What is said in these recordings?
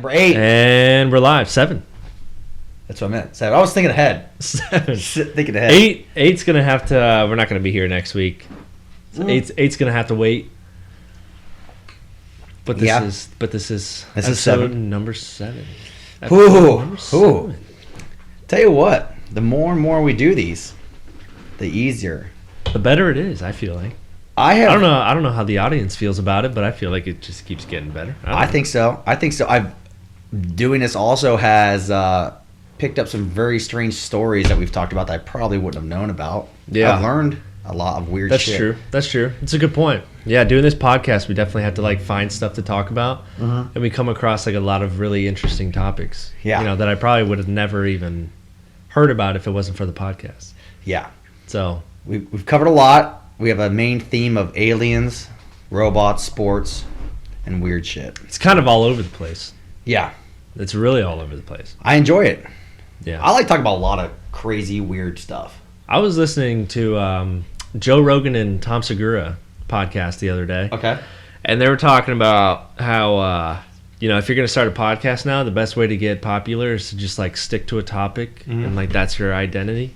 Number 8. And we're live. 7. That's what I meant. 7. I was thinking ahead. 7. Thinking ahead. 8's going to have to... we're not going to be here next week. So 8's going to have to wait. But this is episode 7. number 7. Ooh. Tell you what, the more and more we do these, the easier. The better it is, I feel like. I don't know how the audience feels about it, but I feel like it just keeps getting better. I think so. Doing this also has picked up some very strange stories that we've talked about that I probably wouldn't have known about. Yeah. I've learned a lot of weird shit. That's true. It's a good point. Yeah, doing this podcast, we definitely have to like find stuff to talk about, and we come across like a lot of really interesting topics. Yeah, that I probably would have never even heard about if it wasn't for the podcast. Yeah. So we've covered a lot. We have a main theme of aliens, robots, sports, and weird shit. It's kind of all over the place. Yeah. It's really all over the place. I enjoy it. Yeah. I like talking about a lot of crazy, weird stuff. I was listening to Joe Rogan and Tom Segura podcast the other day. Okay. And they were talking about how, if you're going to start a podcast now, the best way to get popular is to just like stick to a topic and like that's your identity.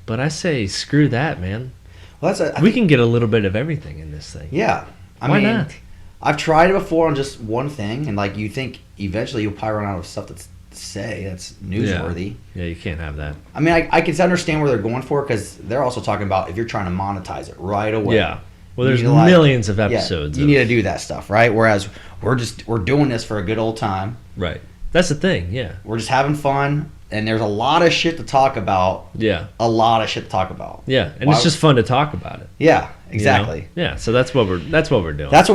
But I say, screw that, man. Well, we can get a little bit of everything in this thing. Yeah. Why not? I've tried it before on just one thing, and like you think eventually you'll probably run out of stuff to say that's newsworthy. Yeah, you can't have that. I mean, I can understand where they're going for, because they're also talking about if you're trying to monetize it right away. Yeah. Well, there's millions of episodes. You need to do that stuff, right? Whereas we're doing this for a good old time. Right. That's the thing, yeah. We're just having fun, and there's a lot of shit to talk about. Yeah. A lot of shit to talk about. Yeah, and it's just fun to talk about it. Yeah, exactly. Yeah, so that's what we're doing. That's what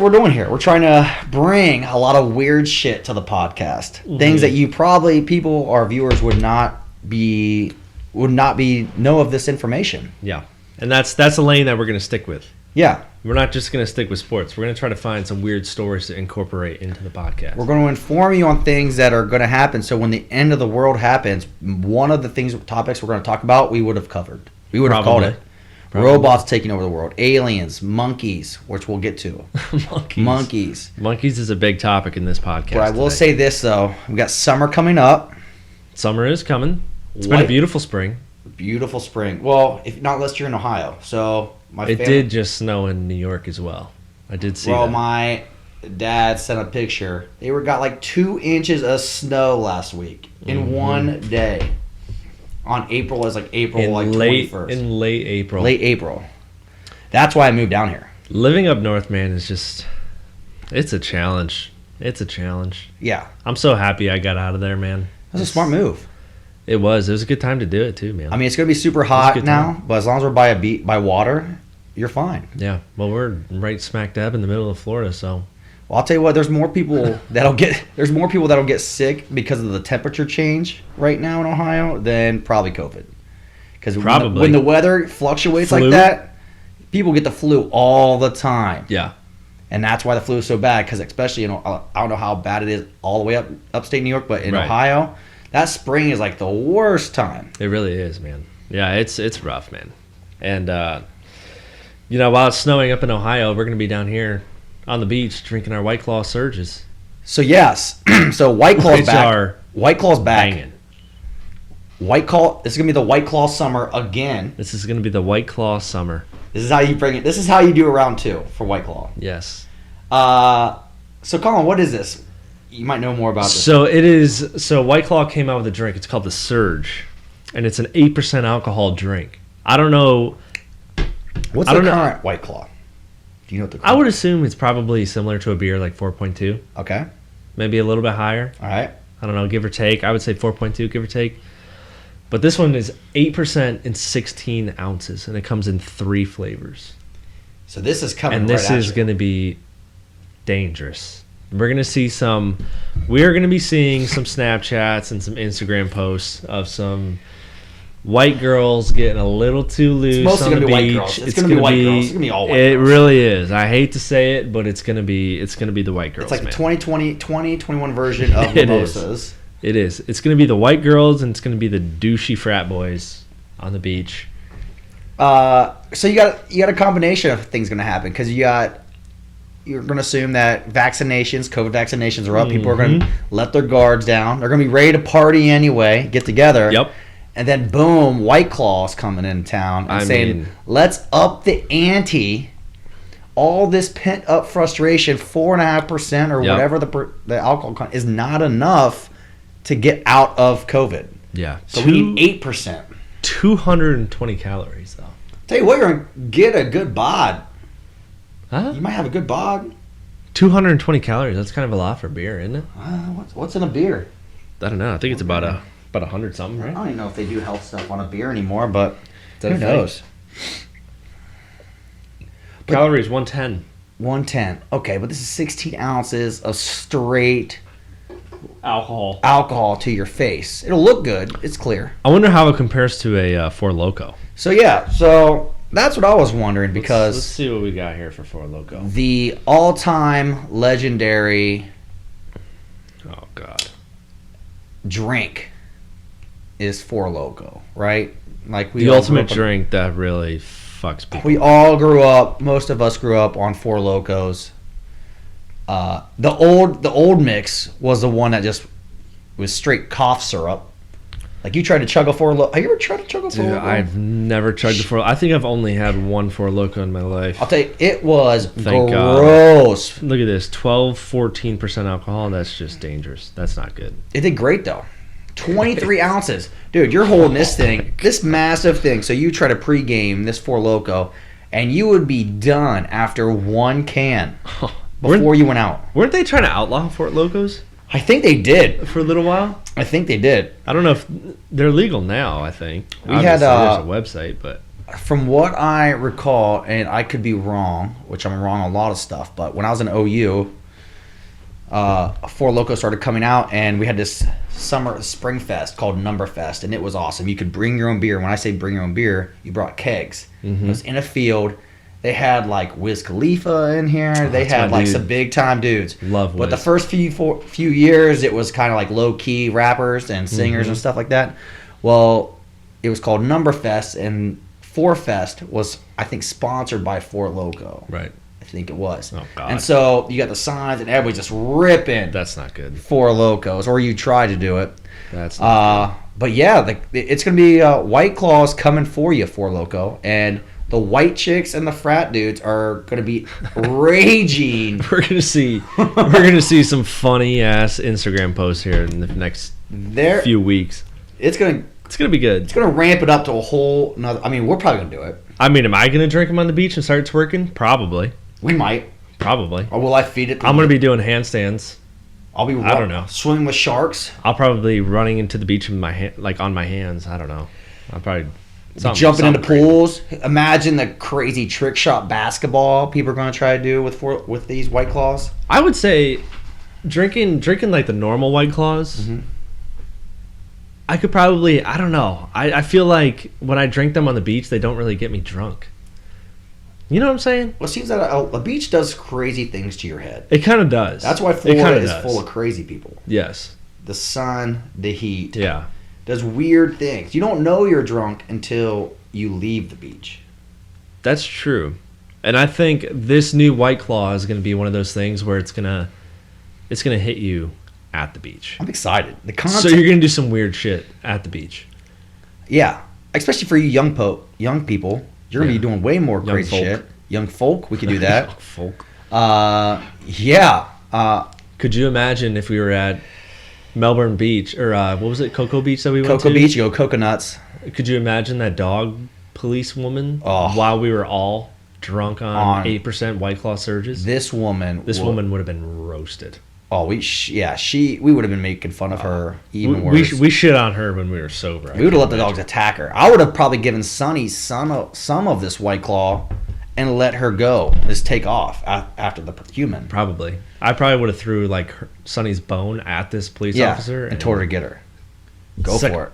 we're doing here. We're trying to bring a lot of weird shit to the podcast. Things that you probably our viewers would not be know of this information. Yeah. And that's a lane that we're going to stick with. Yeah. We're not just going to stick with sports. We're going to try to find some weird stories to incorporate into the podcast. We're going to inform you on things that are going to happen. So when the end of the world happens, one of the topics we're going to talk about, we would have covered. We would have called it. Probably. Robots taking over the world. Aliens. Monkeys, which we'll get to. Monkeys. Monkeys is a big topic in this podcast. But I will say this, though. We've got summer coming up. Summer is coming. It's been a beautiful spring. Beautiful spring. Well, unless you're in Ohio. So it did just snow in New York as well. I did see that. Well, my dad sent a picture. They got like 2 inches of snow last week in one day. On April 21st. In late April. Late April. That's why I moved down here. Living up north, man, is just... It's a challenge. Yeah. I'm so happy I got out of there, man. That was a smart move. It was. It was a good time to do it, too, man. I mean, it's going to be super hot now, but as long as we're by water, you're fine. Yeah. Well, we're right smack dab in the middle of Florida, so... Well, I'll tell you what. There's more people that'll get sick because of the temperature change right now in Ohio than probably COVID. Because when the weather fluctuates like that, people get the flu all the time. Yeah. And that's why the flu is so bad. Because especially, I don't know how bad it is all the way up upstate New York, but in Ohio, that spring is like the worst time. It really is, man. Yeah, it's rough, man. And while it's snowing up in Ohio, we're gonna be down here on the beach drinking our White Claw Surges. So yes, so White Claw's back. White Claw's back. Banging. White Claw. This is gonna be the White Claw summer again. This is gonna be the White Claw summer. This is how you bring it. This is how you do a round 2 for White Claw. Yes. So Colin, what is this? You might know more about this. So White Claw came out with a drink. It's called the Surge, and it's an 8% alcohol drink. I don't know. What's the current White Claw? Do you know what the current? I would assume it's probably similar to a beer, like 4.2. Okay. Maybe a little bit higher. All right. I don't know, give or take. I would say 4.2, give or take. But this one is 8% and 16 ounces, and it comes in 3 flavors. So this is coming. And this is going to be dangerous. We're going to see we are going to be seeing some Snapchats and some Instagram posts of some white girls getting a little too loose on the beach. White girls. It's going to be white girls. It's going to be all white girls. It really is. I hate to say it, but it's going to be the white girls. It's like the 2021 version of mimosas. It is. It's going to be the white girls, and it's going to be the douchey frat boys on the beach. So you got a combination of things going to happen, because you got you're going to assume that COVID vaccinations are up. People are going to let their guards down. They're going to be ready to party anyway, get together. Yep. And then, boom, White Claw's coming in town and saying, let's up the ante. All this pent-up frustration, 4.5% or whatever the alcohol content is not enough to get out of COVID. Yeah. So we need 8%. 220 calories, though. Tell you what, you're going to get a good bod. Huh? You might have a good bod. 220 calories. That's kind of a lot for beer, isn't it? What's in a beer? I don't know. I think it's about 100 something, right? I don't even know if they do health stuff on a beer anymore, but who knows? Calories 110. 110. Okay, but this is 16 ounces of straight alcohol to your face. It'll look good. It's clear. I wonder how it compares to a Four Loko. So that's what I was wondering, because let's see what we got here for Four Loko. The all-time legendary drink is Four Loko, right? Like the ultimate drink that really fucks people. We all grew up. Most of us grew up on Four Lokos. The old mix was the one that just was straight cough syrup. Like, you tried to chug a Four Loko. Have you ever tried to chug a Four Loko? I've never chugged a Four Loko. I think I've only had one Four Loko in my life. I'll tell you, it was gross. Look at this, 14% alcohol. That's just dangerous. That's not good. It did great, though. 23 ounces. Dude, you're holding this thing, this massive thing. So you try to pregame this Four Loko, and you would be done after one can before you went out. Weren't they trying to outlaw Four Lokos? I think they did. For a little while? I think they did. I don't know if they're legal now, I think. There's a website, but from what I recall, and I could be wrong, which I'm wrong on a lot of stuff, but when I was in OU, Four Loko started coming out, and we had this spring fest called Number Fest, and it was awesome. You could bring your own beer. When I say bring your own beer, you brought kegs. It was in a field. They had like Wiz Khalifa in here. They had like some big time dudes. Love Wiz. But the first few years, it was kind of like low key rappers and singers and stuff like that. Well, it was called Number Fest, and Four Fest was, I think, sponsored by Four Loko. Right. I think it was. Oh God. And so you got the signs, and everybody's just ripping. That's not good. Four Lokos, or you try to do it. That's not good. But yeah, it's gonna be White Claws coming for you, Four Loko, and the white chicks and the frat dudes are gonna be raging. We're gonna see some funny ass Instagram posts here in the next few weeks. It's gonna be good. It's gonna ramp it up to a whole another. I mean, we're probably gonna do it. I mean, am I gonna drink them on the beach and start twerking? Probably. We might. Probably. Or will I feed it? I'm gonna be doing handstands. I don't know. Swimming with sharks. I'll probably be running into the beach with my on my hands. I don't know. I'll probably jumping into pools. Imagine the crazy trick shot basketball people are going to try to do with these White Claws. I would say drinking like the normal White Claws. Mm-hmm. I could probably, I don't know. I feel like when I drink them on the beach, they don't really get me drunk. You know what I'm saying? Well, it seems that a beach does crazy things to your head. It kind of does. That's why Florida is full of crazy people. Yes. The sun, the heat. Yeah. Does weird things. You don't know you're drunk until you leave the beach. That's true. And I think this new White Claw is going to be one of those things where it's going to hit you at the beach. I'm excited. So you're going to do some weird shit at the beach. Yeah. Especially for you young people. You're going to be doing way more crazy shit. Young folk, we could do that. Young folk. Yeah. Could you imagine if we were at Melbourne Beach, or what was it, Cocoa Beach that we went to? Cocoa Beach, you go coconuts. Could you imagine that dog police woman while we were all drunk on 8% White Claw surges? This woman would have been roasted. Oh, we would have been making fun of her even worse. We shit on her when we were sober. We would have let the dogs attack her. I would have probably given Sunny some of this White Claw and let her go. Just take off after the human. Probably. I probably would have threw like Sunny's bone at this police officer and told her to get her. Go for it.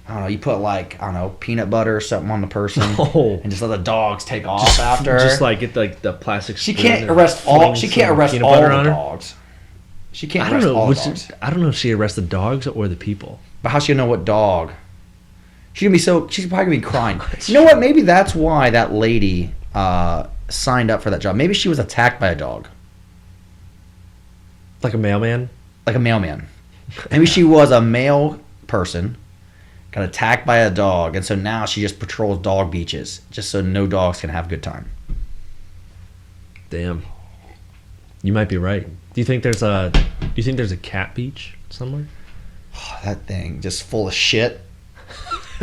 I don't know. You put peanut butter or something on the person, and just let the dogs take off after. Just like get like the plastic. She can't arrest all. She can't arrest all the dogs. She can't arrest all the dogs. I don't know if she arrested the dogs or the people. But how's she gonna know what dog? She's probably gonna be crying. You know what? Maybe that's why that lady signed up for that job. Maybe she was attacked by a dog. Like a mailman? Like a mailman. Maybe she was a male person, got attacked by a dog, and so now she just patrols dog beaches, just so no dogs can have a good time. Damn. You might be right. Do you think there's a cat beach somewhere? Oh, that thing just full of shit.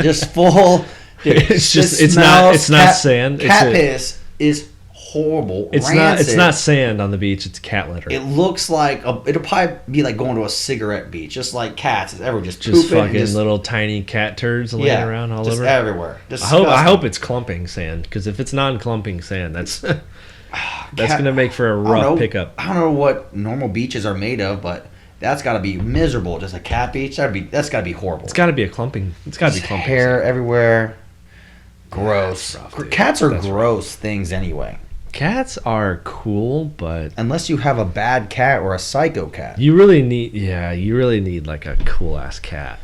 Just full. Dude, it's not sand. Cat piss is horrible. It's not sand on the beach. It's cat litter. It looks like it'll probably be like going to a cigarette beach, just like cats. Everywhere, just fucking little tiny cat turds laying around all over everywhere. I hope it's clumping sand, because if it's non-clumping sand, that's gonna make for a rough pickup. I don't know what normal beaches are made of, but that's got to be miserable. Just a cat beach, that's got to be horrible. It's got to be a clumping. It's got to be clumping. Hair everywhere. Gross. Rough, cats are gross things anyway. Cats are cool, but unless you have a bad cat or a psycho cat, you really need like a cool ass cat.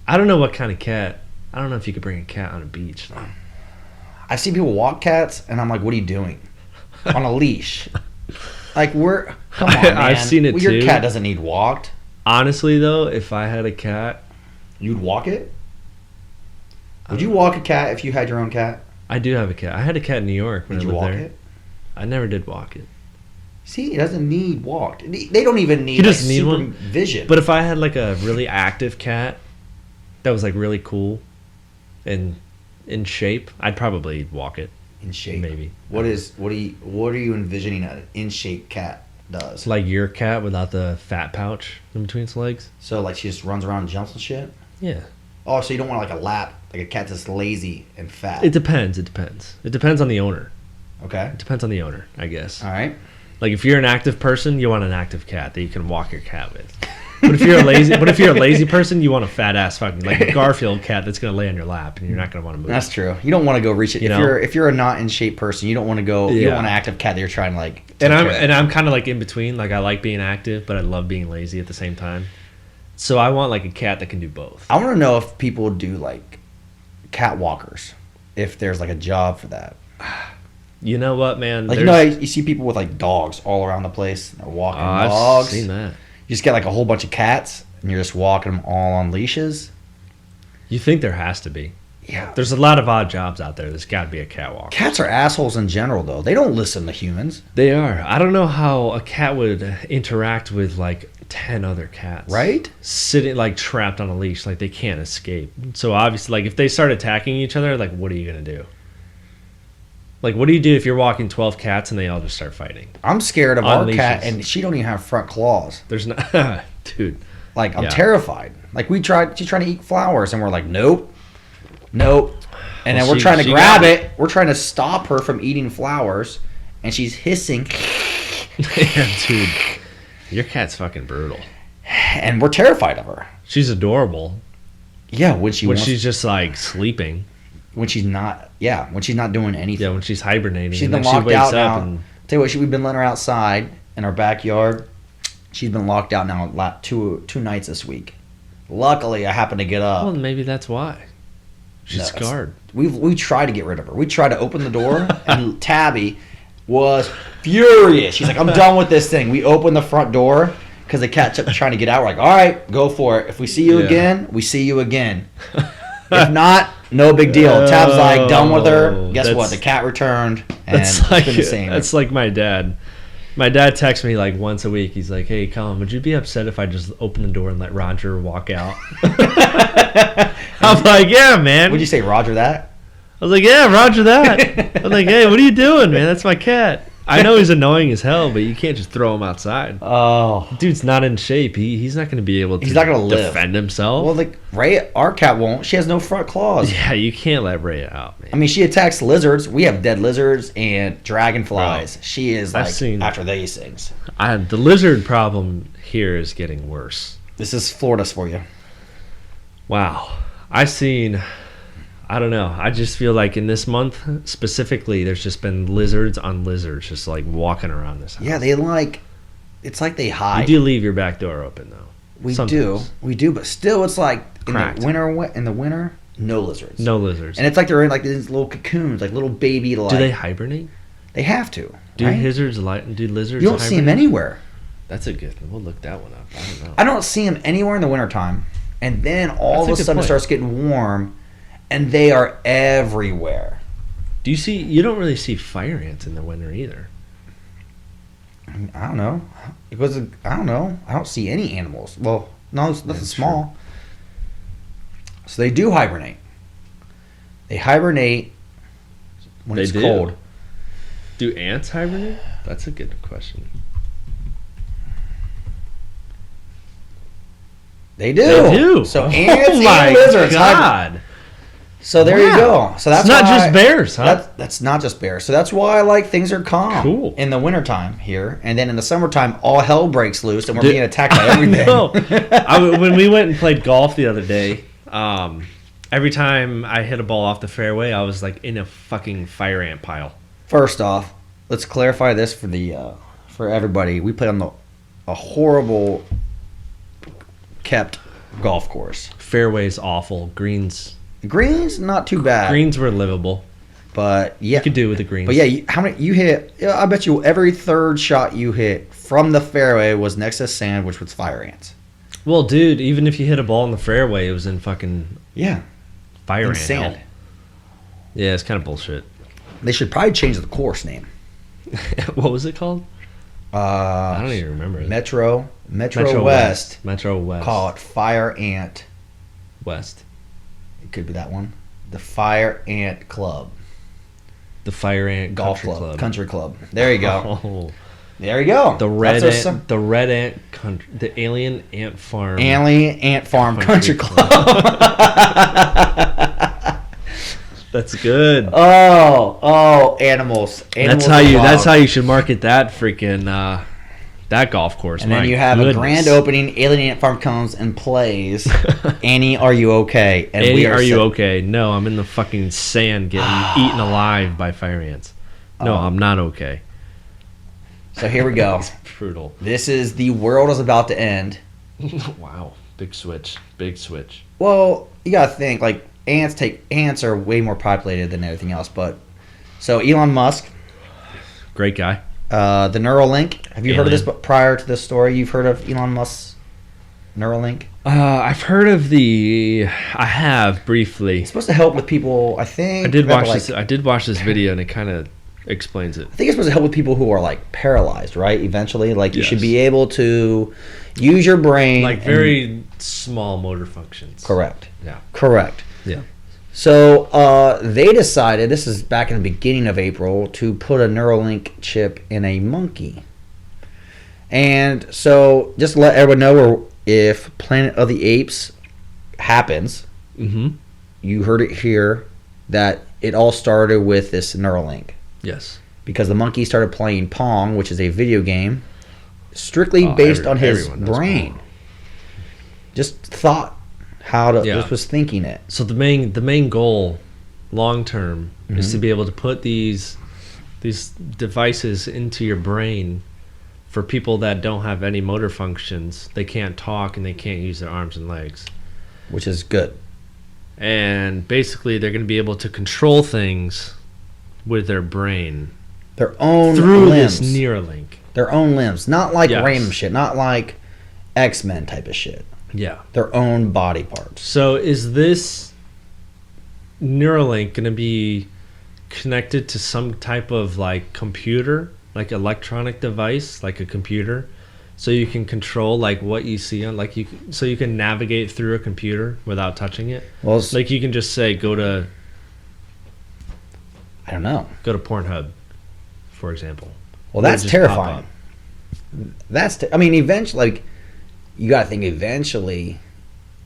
I don't know what kind of cat. I don't know if you could bring a cat on a beach though. I see people walk cats, and I'm like, "What are you doing on a leash?" Like come on, man. I've seen it too. Your cat doesn't need walked. Honestly, though, if I had a cat, you'd walk it. Would you walk a cat if you had your own cat? I do have a cat. I had a cat in New York when I lived there. Did you walk it? I never did walk it. See, it doesn't need walked. They don't even need supervision. But if I had like a really active cat that was like really cool and in shape, I'd probably walk it. In shape, maybe. What are you envisioning an in shape cat does? Like your cat without the fat pouch in between its legs. So like she just runs around and jumps and shit. Yeah. Oh, so you don't want like a lap, like a cat that's lazy and fat. It depends. It depends on the owner. Okay. It depends on the owner, I guess. All right. Like if you're an active person, you want an active cat that you can walk your cat with. But if you're a lazy person, you want a fat ass fucking like a Garfield cat that's gonna lay on your lap and you're not gonna want to move. That's true. You don't want to go reach it. If you're a not in shape person, you don't want to go. You don't want an active cat that you're trying to like. I'm kind of like in between. Like I like being active, but I love being lazy at the same time. So I want like a cat that can do both. I want to know if people do like cat walkers, if there's like a job for that. You know what, man? Like you see people with like dogs all around the place. They're walking I've dogs. seen that. You just get like a whole bunch of cats, and you're just walking them all on leashes. You think there has to be? Yeah. There's a lot of odd jobs out there. There's got to be a cat walker. Cats are assholes in general, though. They don't listen to humans. They are. I don't know how a cat would interact with like 10 other cats. Right? Sitting like trapped on a leash, like they can't escape. So obviously, like if they start attacking each other, like what are you gonna do? Like what do you do if you're walking 12 cats and they all just start fighting? I'm scared of our cat, and she don't even have front claws. There's not, dude. Like I'm terrified. Like she's trying to eat flowers, and we're like, nope. And then we're trying to grab it. We're trying to stop her from eating flowers, and she's hissing. Yeah, dude. Your cat's fucking brutal. And we're terrified of her. She's adorable. Yeah, when she's just like sleeping. When she's not doing anything. Yeah, when she's hibernating. She's been locked out now. Tell you what, we've been letting her outside in our backyard. She's been locked out now two nights this week. Luckily, I happened to get up. Well, maybe that's why. She's scarred. We tried to get rid of her. We tried to open the door, and Tabby was furious. She's like, I'm done with this thing. We opened the front door because the cat kept trying to get out. We're like, all right, go for it. If we see you again, we see you again. If not, no big deal. Tab's like, done with her. Guess what? The cat returned, and it's been the same. That's like my dad. My dad texts me like once a week. He's like, hey, Colin, would you be upset if I just open the door and let Roger walk out? I'm like, yeah, man. Would you say Roger that? I was like, yeah, Roger that. I was like, hey, what are you doing, man? That's my cat. I know he's annoying as hell, but you can't just throw him outside. Oh. Dude's not in shape. He's not going to be able to defend himself. Well, like Ray, our cat won't. She has no front claws. Yeah, you can't let Ray out, man. I mean, she attacks lizards. We have dead lizards and dragonflies. Bro, she is like after these things. The lizard problem here is getting worse. This is Florida's for you. Wow. I don't know. I just feel like in this month specifically, there's just been lizards on lizards just like walking around this house. Yeah, it's like they hide. You do leave your back door open though. We do, but still, it's like in the winter, no lizards. No lizards. And it's like they're in like these little cocoons, like little baby. Do they hibernate? They have to. Do lizards You don't see them anywhere. That's a good one. We'll look that one up. I don't know. I don't see them anywhere in the wintertime. And then all of a sudden it starts getting warm, and they are everywhere. You don't really see fire ants in the winter either. I don't know. I don't know. I don't see any animals. Well, no, nothing small. True. So they do hibernate. They hibernate when it's cold. Do ants hibernate? That's a good question. They do. So ants and lizards. God. So there you go. So that's not just bears, huh? That's not just bears. So that's why I like things are calm in the wintertime here. And then in the summertime, all hell breaks loose and we're being attacked by everything. When we went and played golf the other day, every time I hit a ball off the fairway, I was like in a fucking fire ant pile. First off, let's clarify this for everybody. We played on a horrible kept golf course. Fairway's awful. Greens not too bad. Greens were livable, but yeah, you could do with the greens. But yeah, how many you hit? I bet you every third shot you hit from the fairway was next to sand, which was fire ants. Well, dude, even if you hit a ball in the fairway, it was in fucking fire ant sand. Hell. Yeah, it's kind of bullshit. They should probably change the course name. What was it called? I don't even remember. Metro West. Metro West. Call it Fire Ant West. It could be that one. The Fire Ant Club. The Fire Ant Golf Club. Country Club. There you go. Oh. There you go. The red ant country. The Alien Ant Farm. Alien Ant Farm Country Club. That's good. Oh, animals. That's how you should market that freaking that golf course. And then you have a grand opening. Alien Ant Farm comes and plays. Annie, are you okay? And Annie, are you okay? No, I'm in the fucking sand getting eaten alive by fire ants. No, I'm not okay. So here we go. It's brutal. This is the world is about to end. Wow, big switch. Well, you gotta think like. Ants are way more populated than everything else, but so Elon Musk, great guy. The Neuralink. Have you heard of this? But prior to this story, you've heard of Elon Musk's Neuralink? I've heard of I have briefly. It's supposed to help with people. I think I did watch this. I did watch this video, and it kind of explains it. I think it's supposed to help with people who are like paralyzed, right? Eventually, like you should be able to use your brain, like very small motor functions. Correct. Yeah. Correct. Yeah. So they decided, this is back in the beginning of April, to put a Neuralink chip in a monkey. And so just to let everyone know, if Planet of the Apes happens, you heard it here, that it all started with this Neuralink. Yes. Because the monkey started playing Pong, which is a video game, strictly based on his brain. Just thought. Just was thinking it. So the main goal, long term, is to be able to put these devices into your brain for people that don't have any motor functions. They can't talk and they can't use their arms and legs, which is good. And basically, they're going to be able to control things with their brain, their own through limbs. This Neuralink. Their own limbs, not like random shit, not like X-Men type of shit. Yeah. Their own body parts. So is this Neuralink going to be connected to some type of like computer, like electronic device, like a computer, so you can control like what you see on so you can navigate through a computer without touching it? Well, like you can just say go to Pornhub, for example. Well, that's terrifying. Eventually, like, you got to think eventually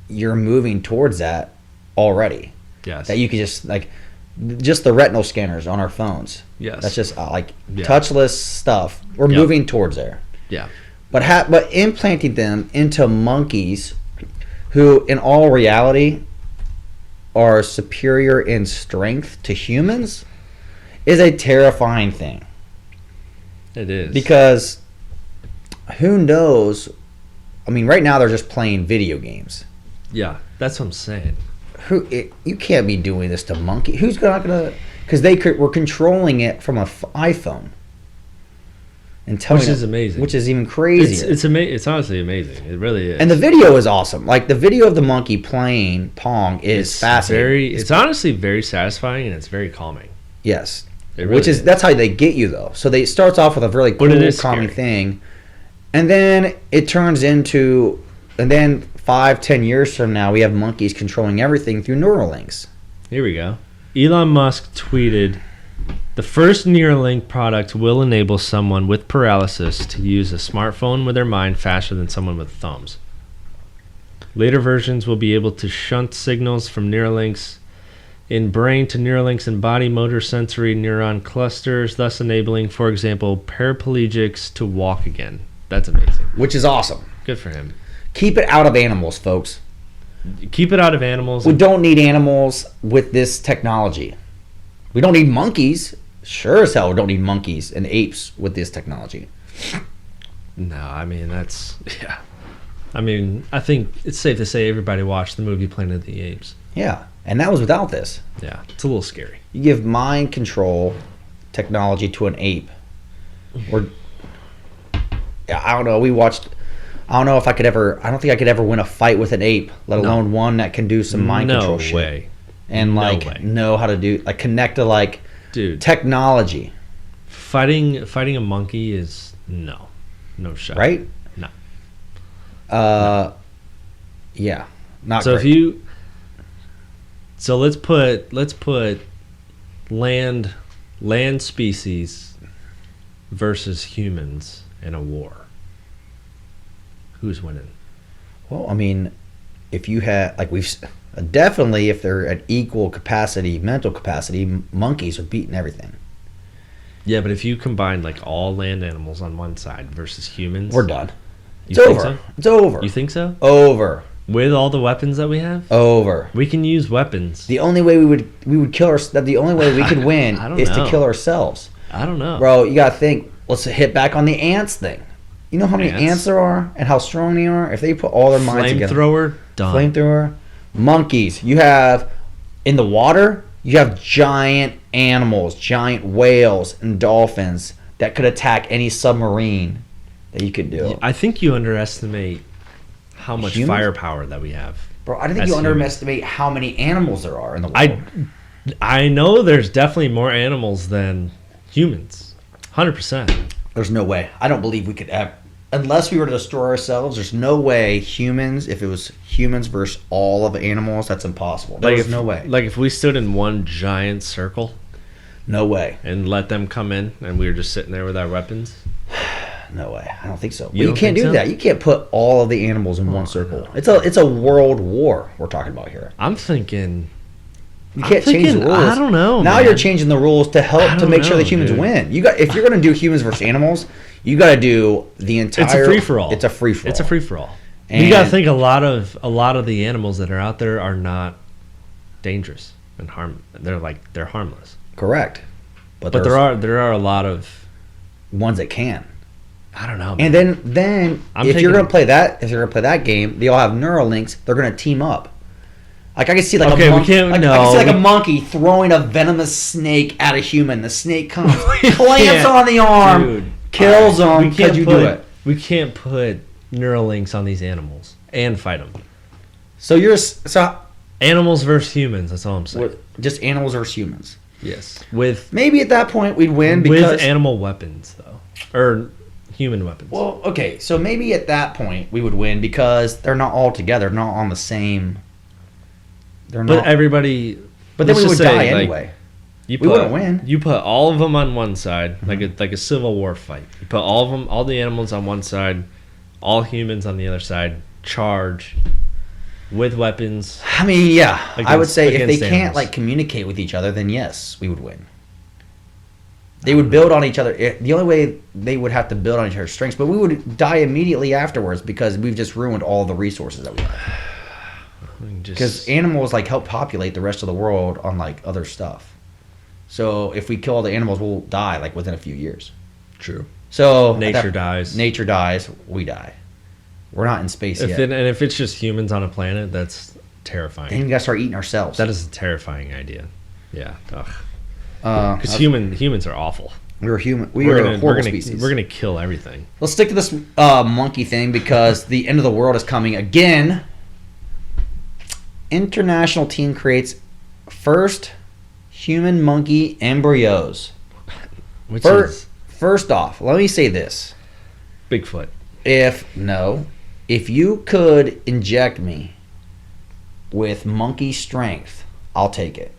you're moving towards that already. Yes. That you could just the retinal scanners on our phones. Yes. That's just touchless stuff. We're moving towards there. Yeah. But implanting them into monkeys who in all reality are superior in strength to humans is a terrifying thing. It is. Because who knows? I mean, right now they're just playing video games. Yeah, that's what I'm saying. You can't be doing this to monkey. Who's not gonna? Because we're controlling it from an iPhone, which is amazing. Which is even crazier. It's honestly amazing. It really is. And the video is awesome. Like the video of the monkey playing Pong is fascinating. It's honestly very satisfying and it's very calming. Yes. Really that's how they get you though. So it starts off with a really cool, calming thing, and then it turns into, and then 5-10 years from now we have monkeys controlling everything through Neuralinks. Here we go. Elon Musk tweeted, "The first Neuralink product will enable someone with paralysis to use a smartphone with their mind faster than someone with thumbs. Later versions will be able to shunt signals from Neuralinks in brain to Neuralinks in body motor sensory neuron clusters, thus enabling, for example, paraplegics to walk again." That's amazing. Which is awesome. Good for him. Keep it out of animals, folks. Keep it out of animals. We don't need animals with this technology. We don't need monkeys. Sure as hell we don't need monkeys and apes with this technology. No, I mean, that's... Yeah. I mean, I think it's safe to say everybody watched the movie Planet of the Apes. Yeah, and that was without this. Yeah, it's a little scary. You give mind control technology to an ape. Or... I don't know, I don't know if I could ever... I don't think I could ever win a fight with an ape, let alone one that can do some mind control shit. No way. And, know how to do... Like, connect to, like... Dude. Technology. Fighting a monkey is... No shot. Right? No. Yeah. Not so great. if you... So let's put land species versus humans in a war. Who's winning? Well, I mean, if you had, like, we've definitely, if they're at equal capacity, mental capacity, monkeys are beating everything. Yeah, but if you combine like all land animals on one side versus humans, we're done. It's over. So? It's over. You think so? Over. With all the weapons that we have? Over. We can use weapons. The only way we would kill the only way we could win is to kill ourselves. I don't know. Bro, you gotta think. Let's hit back on the ants thing. You know how many ants there are and how strong they are? If they put all their minds together. Flamethrower, done. Flamethrower. Monkeys. You have, in the water, you have giant animals, giant whales and dolphins that could attack any submarine that you could do. I think you underestimate how much firepower that we have. Bro, I don't think you underestimate how many animals there are in the world. I know there's definitely more animals than humans. 100%. There's no way. I don't believe we could ever, unless we were to destroy ourselves, there's no way humans, if it was humans versus all of animals, that's impossible. There's no way. Like if we stood in one giant circle. No way. And let them come in and we were just sitting there with our weapons. No way. I don't think so. You can't do that. You can't put all of the animals in one circle. No. It's a world war we're talking about here. I'm thinking... You can't change the rules. I don't know. Now you're changing the rules to help to make sure the humans win. If you're going to do humans versus animals, you got to do the entire. It's a free for all. It's a free for all. It's a free for all. You got to think a lot of the animals that are out there are not dangerous and they're harmless. Correct. But there are a lot of ones that can. I don't know. Man. And then if you're going to play that game, they all have Neuralinks. They're going to team up. Like I can see I can see a monkey throwing a venomous snake at a human. The snake comes, clamps on the arm, kills them. Because you do it. We can't put Neuralinks on these animals and fight them. So animals versus humans. That's all I'm saying. Just animals versus humans. Yes. Maybe at that point we'd win with animal weapons though, or human weapons. Well, okay, so maybe at that point we would win because they're not all together, not on the same. But everybody. But then we would die anyway. We wouldn't win. You put all of them on one side, like a civil war fight. You put all of them, all the animals on one side, all humans on the other side. Charge with weapons. I mean, yeah, I would say if they can't communicate with each other, then yes, we would win. They would build on each other. The only way they would have to build on each other's strengths, but we would die immediately afterwards because we've just ruined all the resources that we have. Because animals help populate the rest of the world on other stuff. So if we kill all the animals, we'll die within a few years. True. So nature dies. Nature dies. We die. We're not in space yet. And if it's just humans on a planet, that's terrifying. Then we gotta start eating ourselves. That is a terrifying idea. Yeah. Because humans are awful. We're human. We're a horrible species. We're gonna kill everything. Let's stick to this monkey thing because the end of the world is coming again. International team creates first human monkey embryos. First off, let me say this. Bigfoot. If you could inject me with monkey strength, I'll take it.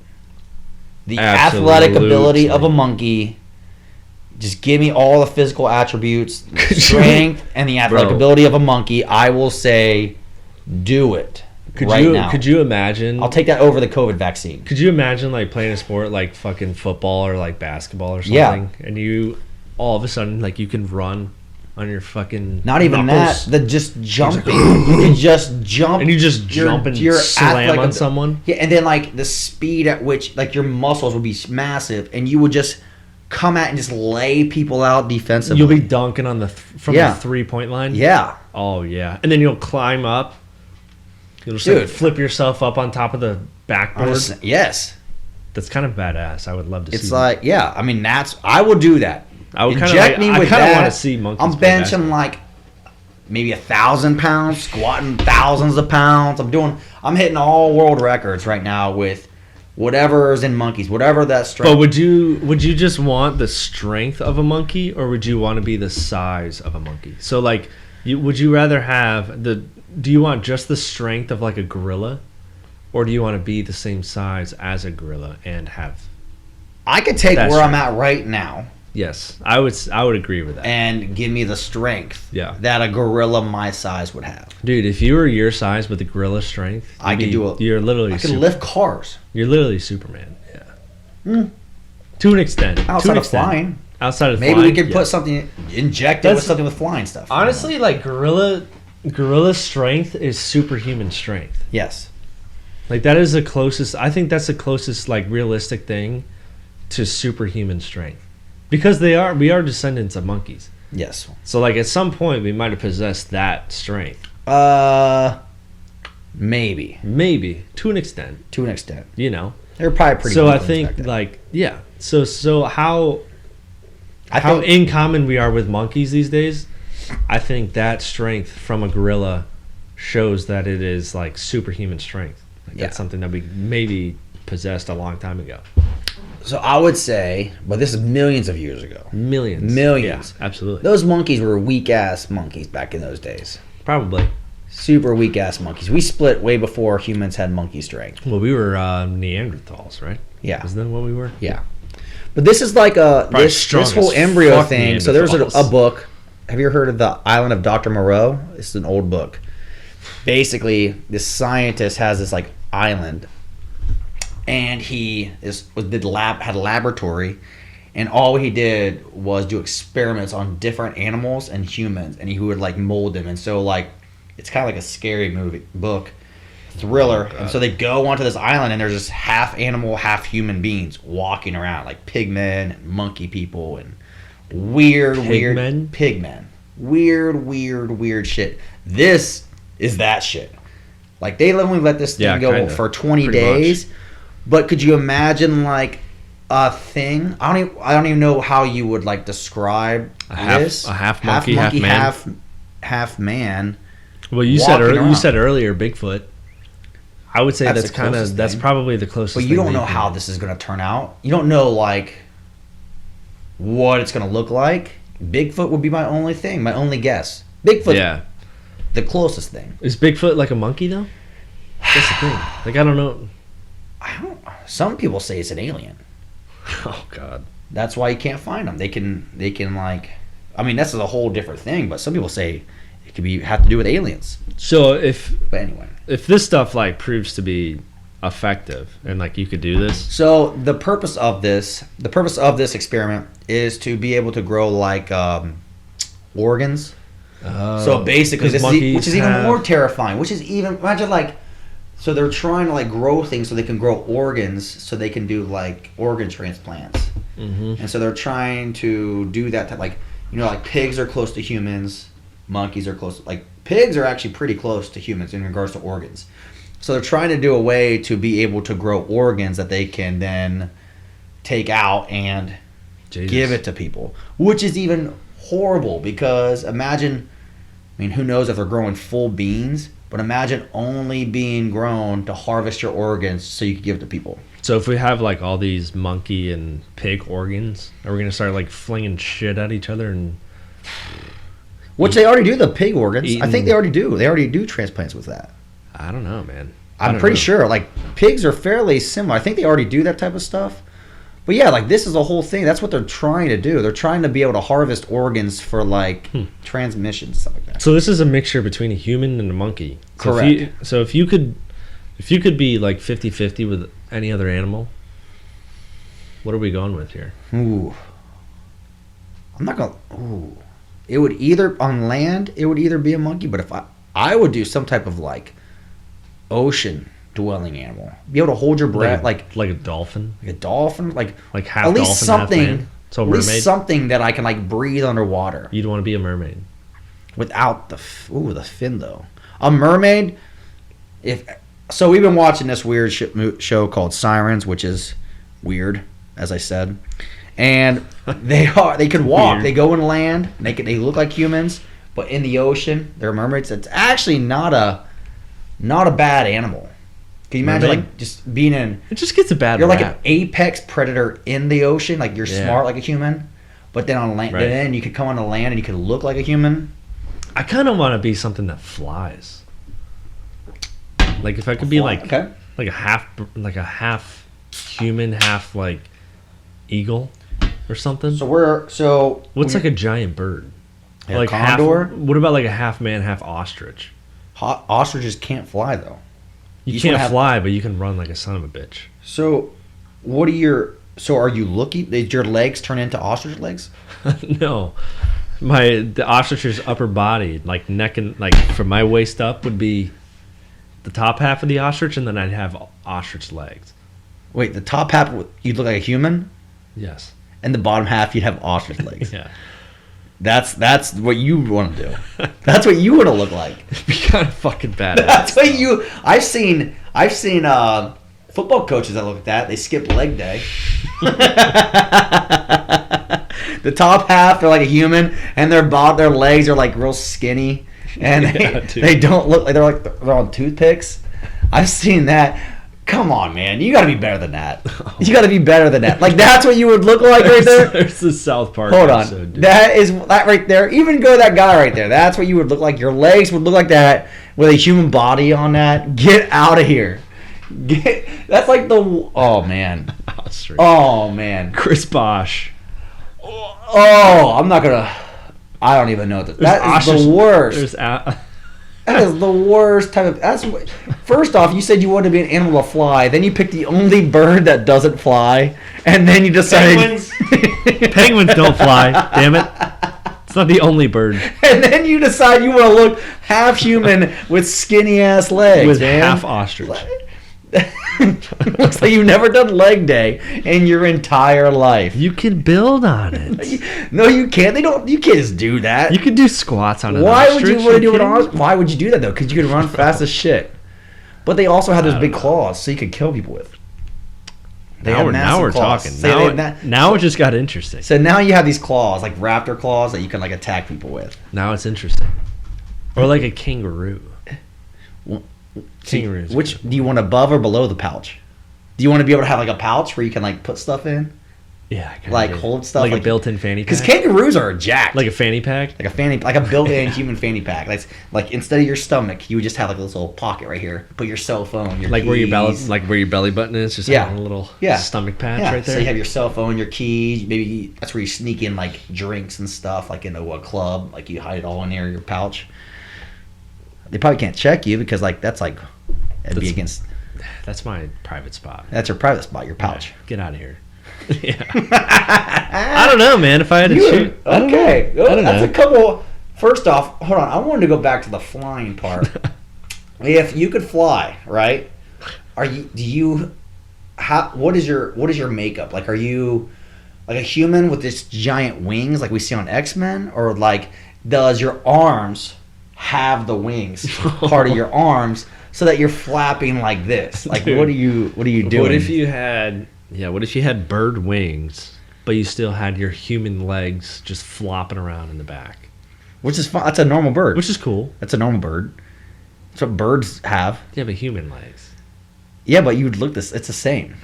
The athletic ability of a monkey, just give me all the physical attributes, strength, and the athletic ability of a monkey. I will say, do it. Now. Could you imagine? I'll take that over the COVID vaccine. Could you imagine like playing a sport like fucking football or like basketball or something? Yeah. And you all of a sudden like you can run on your fucking not even knuckles. That. The just jumping. You can just jump. And you just jump and slam on someone. Yeah, and then like the speed at which like your muscles would be massive, and you would just come out and just lay people out defensively. You'll be dunking on from the 3-point line. Yeah. Oh yeah, and then you'll climb up. You'll just like flip yourself up on top of the backboard. Yes. That's kind of badass. I would love to see. It's like, yeah, I mean, I would do that. I would kind of want to see monkeys. I'm benching like maybe 1,000 pounds, squatting thousands of pounds. I'm hitting all world records right now with whatever's in monkeys, whatever that strength. But would you just want the strength of a monkey, or would you want to be the size of a monkey? So like, would you rather have do you want just the strength of like a gorilla, or do you want to be the same size as a gorilla and have? I could take where I'm at right now. Yes, I would agree with that. And give me the strength that a gorilla my size would have. Dude, if you were your size with the gorilla strength, I could do it. You're literally. I could lift cars. You're literally Superman. Yeah. To an extent. Outside of flying. Outside of maybe flying. Maybe we could put something, inject it with something with flying stuff. Honestly, like gorilla strength is superhuman strength. Yes. Like that is the closest. I think that's the closest like realistic thing to superhuman strength. Because we are descendants of monkeys. Yes. So like at some point we might have possessed that strength. Maybe to an extent. To an extent. You know. They're probably pretty. So I think like yeah. So how uncommon we are with monkeys these days. I think that strength from a gorilla shows that it is like superhuman strength. Like that's something that we maybe possessed a long time ago. So I would say, but this is millions of years ago. Millions. Yeah, absolutely. Those monkeys were weak-ass monkeys back in those days. Probably. Super weak-ass monkeys. We split way before humans had monkey strength. Well, we were Neanderthals, right? Yeah. Isn't that what we were? Yeah. But this is like this whole embryo thing. So there's a book. Have you ever heard of the Island of Dr. Moreau? This is an old book. Basically, this scientist has this like island. And he had a laboratory, and all he did was do experiments on different animals and humans, and he would like mold them. And so like it's kind of like a scary book, thriller. And so they go onto this island, and there's just half animal, half human beings walking around, like pigmen, and monkey people, and weird pigmen, weird shit. This is that shit. Like they literally let this thing go for 20 days. Much. But could you imagine like a thing? I don't even know how you would like describe this. A half monkey, half man. Well, you said earlier Bigfoot. I would say that's probably the closest. But you don't know how this is going to turn out. You don't know like what it's going to look like. Bigfoot would be my only guess. Bigfoot. Yeah. The closest thing. Is Bigfoot like a monkey though? That's the thing. Like I don't know. Some people say it's an alien. Oh God. That's why you can't find them. They can like. I mean, that's a whole different thing. But some people say it could have to do with aliens. So But anyway, if this stuff like proves to be effective and like you could do this. So the purpose of this experiment is to be able to grow like organs. So basically, which is even more terrifying. Imagine like. So they're trying to like grow things so they can grow organs, so they can do like organ transplants. Mm-hmm. And so they're trying to do that. Like like pigs are close to humans, monkeys are close. Like pigs are actually pretty close to humans in regards to organs. So they're trying to do a way to be able to grow organs that they can then take out and Jesus. Give it to people, which is even horrible because imagine, I mean, who knows if they're growing full beans, but imagine only being grown to harvest your organs so you can give it to people. So if we have like all these monkey and pig organs, are we going to start like flinging shit at each other and... Which they already do, the pig organs. I think they already do. They already do transplants with that. I don't know, man. I'm pretty sure. Like, pigs are fairly similar. I think they already do that type of stuff. But yeah, like, this is a whole thing. That's what they're trying to do. They're trying to be able to harvest organs for, like, transmissions and stuff like that. So this is a mixture between a human and a monkey. So correct. If you could be, like, 50-50 with any other animal, what are we going with here? Ooh. I'm not going to... Ooh. It would either... On land, it would either be a monkey, but if I would do some type of, like, ocean-dwelling animal. Be able to hold your breath, like a dolphin? Like a dolphin? Like half at least dolphin, something, half man? So a mermaid? At least something that I can, like, breathe underwater. You'd want to be a mermaid. Without the fin, though. A mermaid... So we've been watching this weird show called Sirens, which is weird, as I said. And they can walk. Weird. They go in land. They look like humans, but in the ocean, they're mermaids. It's actually not a bad animal. Can you imagine, like, just being in... It just gets a bad You're rap. like an apex predator in the ocean. Like, you're smart like a human. But then on land, then you could come on the land and you could look like a human. I kind of want to be something that flies. Like, if I could be like a half human, half, like, eagle or something. What's like a giant bird? Yeah, like condor? What about like a half man, half ostrich? Ostriches can't fly, though. You can't fly, but you can run like a son of a bitch. So, are you looking? Did your legs turn into ostrich legs? No. The ostrich's upper body, like neck and, like, from my waist up would be the top half of the ostrich, and then I'd have ostrich legs. Wait, the top half, you'd look like a human? Yes. And the bottom half, you'd have ostrich legs. Yeah. That's what you want to do. That's what you want to look like. It'd be kind of fucking badass. That's what you... I've seen football coaches that look at that. They skip leg day. The top half, they're like a human, and their legs are, like, real skinny, and they don't look like they're on toothpicks. I've seen that. Come on, man. You got to be better than that. You got to be better than that. Like, that's what you would look like right there? There's the South Park Hold episode, on. dude. That right there. Even go to that guy right there. That's what you would look like. Your legs would look like that with a human body on that. Get out of here. That's like the... Oh, man. Oh, man. Chris Bosh. Oh, I'm not going to... I don't even know. That is the worst. That is the worst type of... First off, you said you wanted to be an animal to fly. Then you picked the only bird that doesn't fly. And then you decided... Penguins don't fly. Damn it. It's not the only bird. And then you decide you want to look half human with skinny-ass legs. With half ostrich. Looks like you've never done leg day in your entire life. You can build on it. No, you can't. You can't just do that. You can do squats on an Why ostrich. would you want to do it? Why would you do that, though? Because you could run fast as shit. But they also have those big claws, so you could kill people with. Now we're talking. Now it just got interesting. So now you have these claws, like raptor claws, that you can, like, attack people with. Now it's interesting. Or like a kangaroo. Kangaroos. Which do you want, above or below the pouch? Do you want to be able to have, like, a pouch where you can, like, put stuff in? Yeah, like hold stuff, like a built-in fanny pack. Because kangaroos are jacked. Like a fanny pack. Like a built-in human fanny pack. Like instead of your stomach, you would just have, like, this little pocket right here. Put your cell phone, your keys. where your belly button is. Just having a little stomach patch right there. So you have your cell phone, your keys. Maybe that's where you sneak in, like, drinks and stuff, like in a club. Like, you hide it all in there, your pouch. They probably can't check you because, like, it'd be against. That's my private spot. That's your private spot, your pouch. Yeah, get out of here. Yeah. I don't know, man. If I had to shoot. Okay. I don't know. That's a couple. First off, hold on. I wanted to go back to the flying part. If you could fly, right? What is your makeup? Like, are you like a human with this giant wings like we see on X-Men? Or, like, does your arms have the wings part of your arms so that you're flapping like this? Like, dude, what are you doing? What if you had bird wings but you still had your human legs just flopping around in the back. Which is fun. That's a normal bird. Which is cool. That's a normal bird. That's what birds have. Yeah, but human legs. Yeah, but you would look this. It's the same.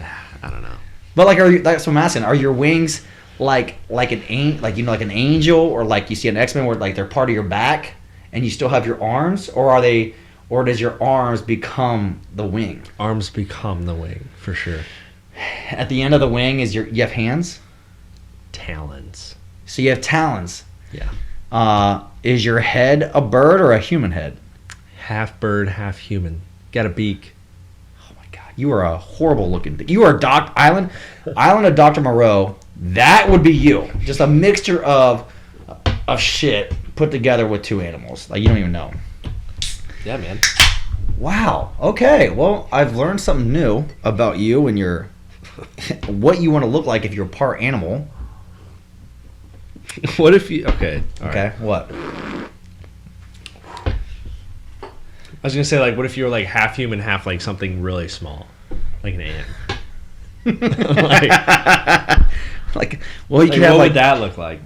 I don't know. But like, that's what I'm asking. Are your wings like an angel, or like you see an X-Men where like they're part of your back and you still have your arms, or does your arms become the wing? Arms become the wing for sure. At the end of the wing you have hands, talons. So you have talons. Yeah. Is your head a bird or a human head? Half bird, half human. Got a beak. You are a horrible looking thing. You are Island of Dr. Moreau. That would be you. Just a mixture of shit put together with two animals. Like, you don't even know. Yeah, man. Wow. Okay. Well, I've learned something new about you and your what you want to look like if you're part animal. What if you... Okay. Okay. Right. What? I was gonna say, like, what if you were like half human, half like something really small, like an ant? Well, you could have what like would that look like?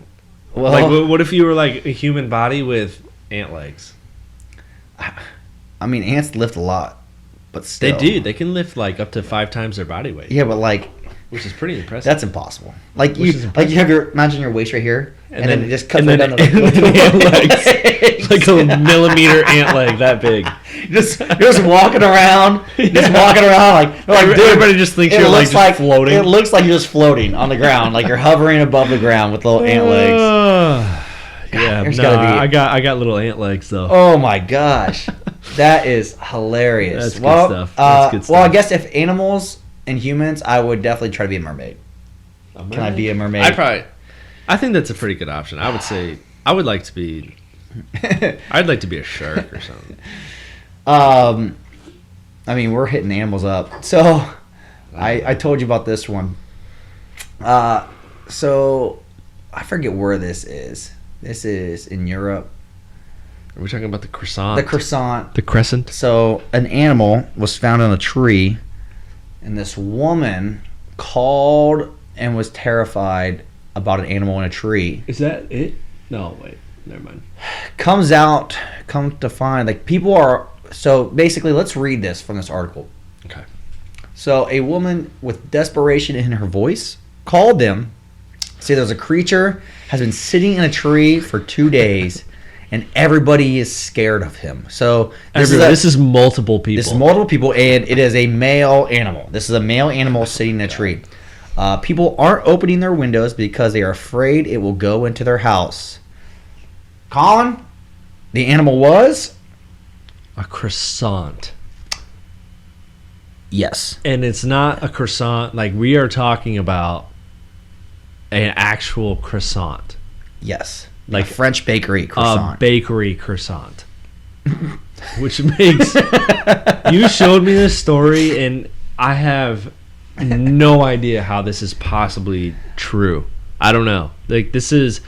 Well, like, what if you were like a human body with ant legs? I mean, ants lift a lot, but still, they do. They can lift like up to 5 times their body weight. Yeah, but like, which is pretty impressive. That's impossible. Like you have imagine your waist right here, and then it just cuts right down to ant legs, like a millimeter ant leg that big. Just walking around, like dude, everybody just thinks you're like just floating. It looks like you're just floating on the ground, like you're hovering above the ground with little ant legs. God, yeah, I got little ant legs though. Oh my gosh, that is hilarious. That's good stuff. That's good stuff. Well, I guess if animals and humans, I would definitely try to be a mermaid. Can I be a mermaid? I think that's a pretty good option. I would say I would like to be. I'd like to be a shark or something. I mean, we're hitting animals up. So, I told you about this one. So, I forget where this is. This is in Europe. Are we talking about the croissant? The croissant. The crescent. So, an animal was found on a tree, and this woman called and was terrified about an animal in a tree. Is that it? No, wait. Never mind. Comes to find, like, people are... So, basically, let's read this from this article. Okay. So, a woman with desperation in her voice called them, said there's a creature has been sitting in a tree for 2 days, and everybody is scared of him. So, this is multiple people. This is multiple people, and it is a male animal. This is a male animal sitting in a tree. People aren't opening their windows because they are afraid it will go into their house. Colin, the animal was... a croissant. Yes. And it's not a croissant. Like, we are talking about an actual croissant. Yes. Like a French bakery croissant. A bakery croissant. Which makes... You showed me this story, and I have no idea how this is possibly true. I don't know. Like, this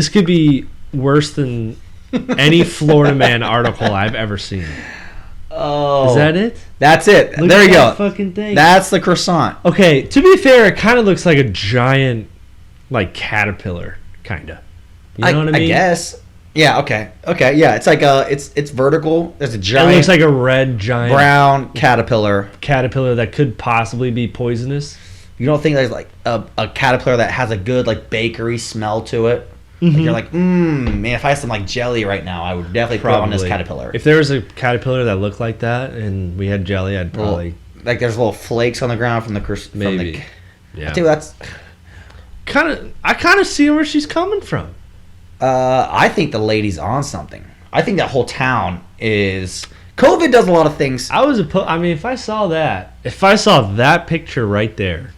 could be worse than any Florida Man article I've ever seen. Oh. Is that it? That's it. Look there at you that go. Fucking thing. That's the croissant. Okay, to be fair, it kind of looks like a giant, like, caterpillar, kind of. You know what I mean? I guess. Yeah. Okay. Yeah. It's like it's vertical. There's a giant. It looks like a red giant brown caterpillar. Caterpillar that could possibly be poisonous. You don't think there's like a caterpillar that has a good like bakery smell to it? Mm-hmm. Like you're like, man, if I had some like jelly right now, I would definitely put it on this caterpillar. If there was a caterpillar that looked like that and we had jelly, I'd probably... Like there's little flakes on the ground from the... Maybe. Yeah. I think that's... I kind of see where she's coming from. I think the lady's on something. I think that whole town is... COVID does a lot of things. I mean, if I saw that picture right there,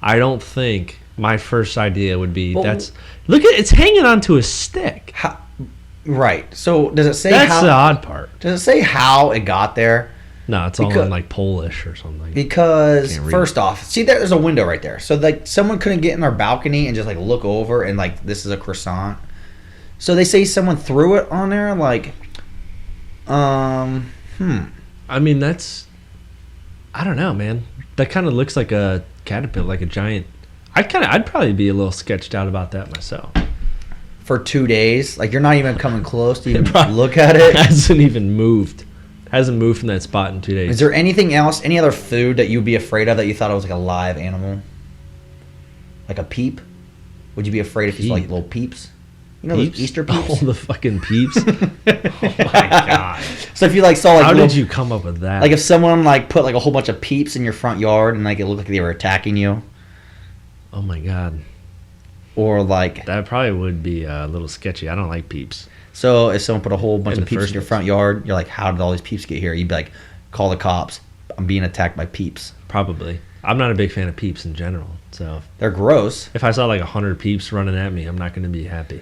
I don't think my first idea would be look at it's hanging onto a stick. Right. So does it say that's the odd part? Does it say how it got there? No, it's all in like Polish or something. Because first off, see there's a window right there. So like someone couldn't get in their balcony and just like look over and like this is a croissant. So they say someone threw it on there like I mean I don't know, man. That kind of looks like a caterpillar, like a giant I'd probably be a little sketched out about that myself. For 2 days, like you're not even coming close to even look at it. Hasn't even moved. Hasn't moved from that spot in 2 days. Is there anything else, any other food that you'd be afraid of that you thought it was like a live animal? Like a peep? Would you be afraid if you saw like little peeps? You know peeps? Those Easter peeps? Oh, the fucking peeps. Oh my god. So if you like saw like how did you come up with that? Like if someone like put like a whole bunch of peeps in your front yard and like it looked like they were attacking you. Oh my god. Or like that probably would be a little sketchy. I don't like peeps. So if someone put a whole bunch of peeps in your front yard, you're like, how did all these peeps get here? You'd be like, call the cops. I'm being attacked by peeps. Probably. I'm not a big fan of peeps in general. So they're gross. If I saw like 100 peeps running at me, I'm not going to be happy.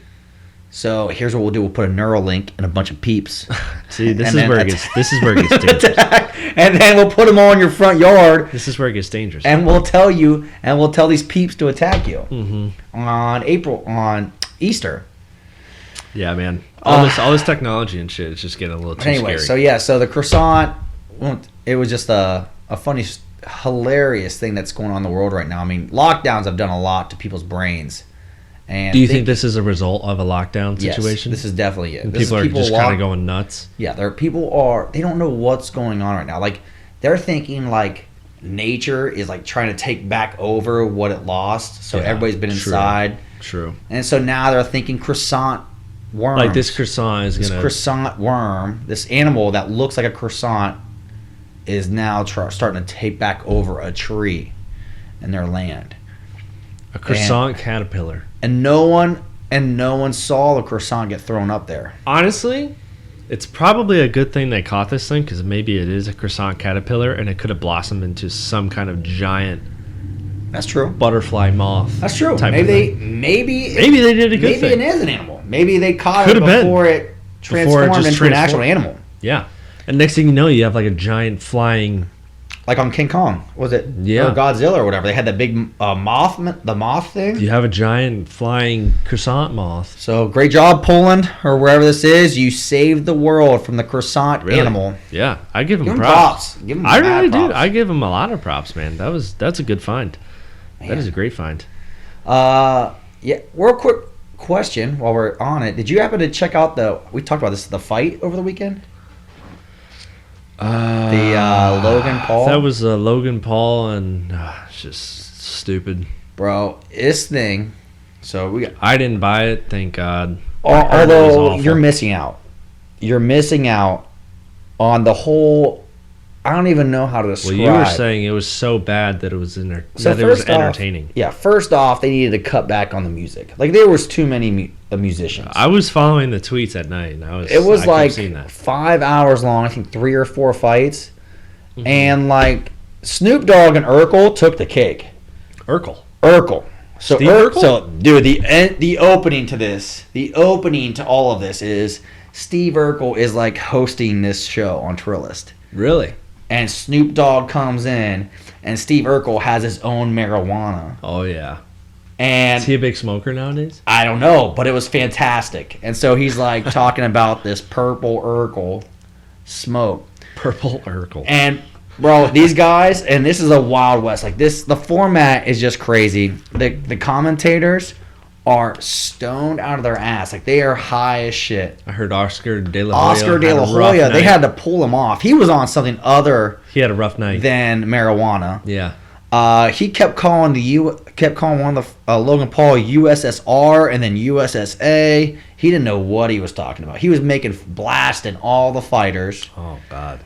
So here's what we'll do: we'll put a Neuralink and a bunch of peeps. See, this is where it gets dangerous. And then we'll put them all in your front yard. This is where it gets dangerous. And we'll tell these peeps to attack you on Easter. Yeah, man. All this technology and shit is just getting a little too scary. So the croissant, it was just a funny, hilarious thing that's going on in the world right now. I mean, lockdowns have done a lot to people's brains. And do you think this is a result of a lockdown situation? Yes, this is definitely it. And people are just kind of going nuts? Yeah, they don't know what's going on right now. Like, they're thinking, like, nature is, like, trying to take back over what it lost. So everybody's been inside. True. And so now they're thinking croissant worms. Like, this croissant is going to... This croissant worm, this animal that looks like a croissant, is now starting to take back over a tree in their land. A croissant caterpillar. And no one saw the croissant get thrown up there. Honestly, it's probably a good thing they caught this thing, because maybe it is a croissant caterpillar and it could have blossomed into some kind of giant... That's true. Butterfly moth. That's true. Maybe they did a good thing. Maybe it is an animal. Maybe they caught it before it transformed into an actual animal. Yeah. And next thing you know, you have like a giant flying... Like on King Kong, was it? Yeah. Or Godzilla or whatever. They had that big moth thing. You have a giant flying croissant moth. So great job, Poland, or wherever this is. You saved the world from the croissant animal. Yeah, I give them props. Give them I really do. I give them a lot of props, man. That's a good find. Man. That is a great find. Yeah. Real quick question while we're on it. Did you happen to check out we talked about the fight over the weekend? The Logan Paul. That was Logan Paul, and it's just stupid, bro. This thing. So I didn't buy it, thank God. Although you're missing out. You're missing out on the whole. I don't even know how to describe. Well, you were saying it was so bad that it was entertaining. First off, they needed to cut back on the music. Like, there was too many musicians. I was following the tweets at night, and it was like 5 hours long. I think 3 or 4 fights, and like Snoop Dogg and Urkel took the cake. Urkel. So Urkel? So dude, the opening to all of this is Steve Urkel is like hosting this show on Trillist. Really? And Snoop Dogg comes in, and Steve Urkel has his own marijuana. Oh, yeah. And is he a big smoker nowadays? I don't know, but it was fantastic. And so he's like talking about this purple Urkel smoke. Purple Urkel. And, bro, these guys, and this is a Wild West. Like, the format is just crazy. The commentators are stoned out of their ass. Like, they are high as shit. I heard Oscar De La Hoya. They had to pull him off. He was on something other. He had a rough night. Than marijuana. Yeah. He kept calling one of the Logan Paul USSR and then USSA. He didn't know what he was talking about. He was blasting all the fighters. Oh God.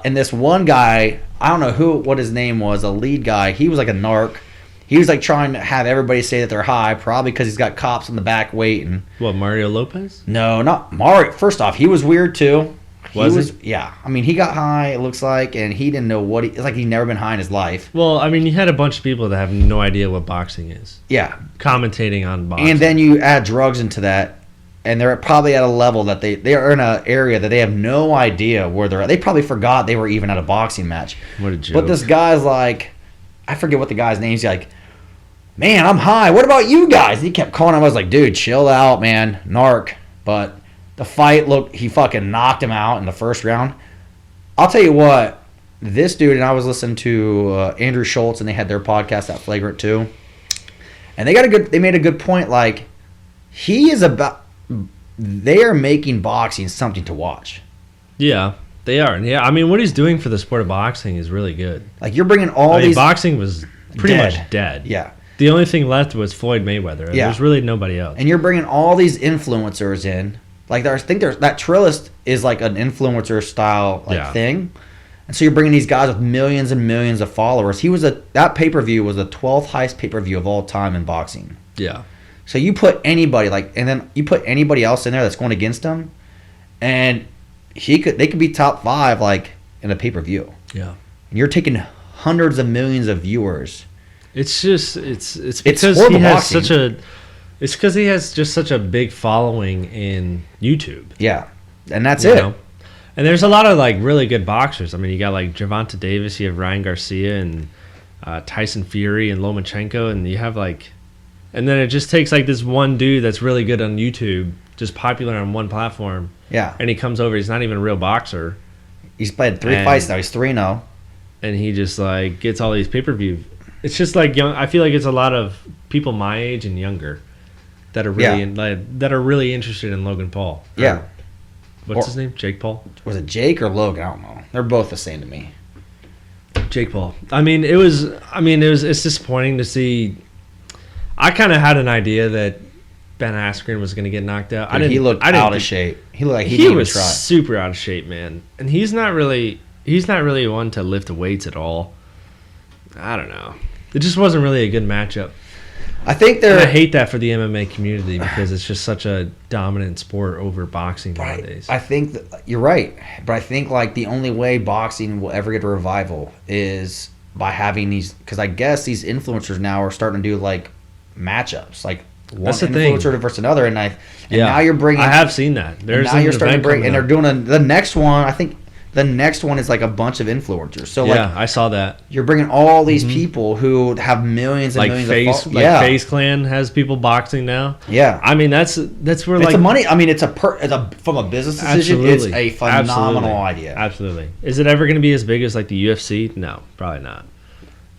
And this one guy, I don't know what his name was, a lead guy. He was like a narc. He was like trying to have everybody say that they're high, probably because he's got cops in the back waiting. What, Mario Lopez? No, not Mario. First off, he was weird too. Was he? Yeah. I mean, he got high, it looks like, and he didn't know it's like he'd never been high in his life. Well, I mean, you had a bunch of people that have no idea what boxing is. Yeah. Commentating on boxing. And then you add drugs into that, and they're probably at a level that they are in an area that they have no idea where they're at. They probably forgot they were even at a boxing match. What a joke. But this guy's like, I forget what the guy's name is. He's like, man, I'm high. What about you guys? And he kept calling him. I was like, dude, chill out, man. Narc. But the fight, he fucking knocked him out in the first round. I'll tell you what, this dude, and I was listening to Andrew Schultz, and they had their podcast at Flagrant 2. And they made a good point. Like, they are making boxing something to watch. Yeah, they are. Yeah, I mean, what he's doing for the sport of boxing is really good. Like, you're bringing these. Boxing was pretty much dead. Yeah. The only thing left was Floyd Mayweather. Yeah. There's really nobody else. And you're bringing all these influencers in. Like, I think that Trillist is like an influencer style thing. And so you're bringing these guys with millions and millions of followers. That pay-per-view was the 12th highest pay-per-view of all time in boxing. Yeah. So you put anybody and then you put anybody else in there that's going against him, and they could be top 5 like in a pay-per-view. Yeah. And you're taking hundreds of millions of viewers. It's just it's because he has it's because he has just such a big following in YouTube. Yeah. And that's it. Know? And there's a lot of like really good boxers. I mean, you got like Gervonta Davis, you have Ryan Garcia and Tyson Fury and Lomachenko, and you have like, and then it just takes like this one dude that's really good on YouTube, just popular on one platform. Yeah. And he comes over. He's not even a real boxer. He's played 3 fights now. He's 3-0. And he just like gets all these pay-per-view. It's just like young. I feel like it's a lot of people my age and younger that are really that are really interested in Logan Paul. Yeah. What's his name? Jake Paul? Was it Jake or Logan? I don't know. They're both the same to me. Jake Paul. It's disappointing to see. I kind of had an idea that Ben Askren was going to get knocked out. Dude, he looked out of shape. He looked like he didn't even try. Super out of shape, man. And he's not really one to lift weights at all. I don't know. It just wasn't really a good matchup. I think I hate that for the MMA community because it's just such a dominant sport over boxing nowadays. I think you're right, but I think like the only way boxing will ever get a revival is by having these, because I guess these influencers now are starting to do like matchups, like one influencer versus another, and now you're bringing. I have seen that. Now you're starting to bring, and they're doing the next one. I think the next one is like a bunch of influencers. So yeah, I saw that. You're bringing all these people who have millions and millions of followers. Like FaZe Clan has people boxing now. Yeah, I mean that's where it's like a money. I mean it's from a business decision. It's a phenomenal idea. Absolutely. Is it ever going to be as big as like the UFC? No, probably not.